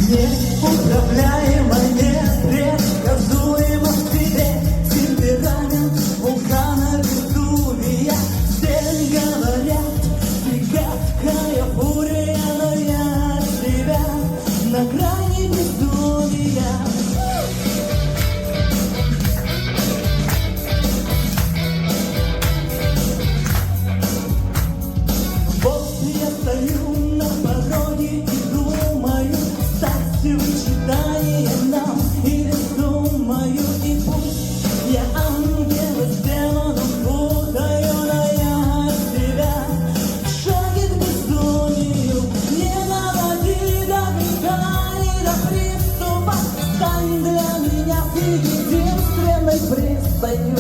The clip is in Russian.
Неуправляемое, непредсказуемо в тебе темперамент вулкана Везувия. Все говорят, ты гадкая фурия, но я тебя на грани безумия. Вот я стою на пороге и думаю, стать вычитание нам или думаю, и пусть я ангел с демоном путаю, но я тебя в шаге к безумию. Не наводи до греха и до приступа, стань для меня ты единственной пристанью.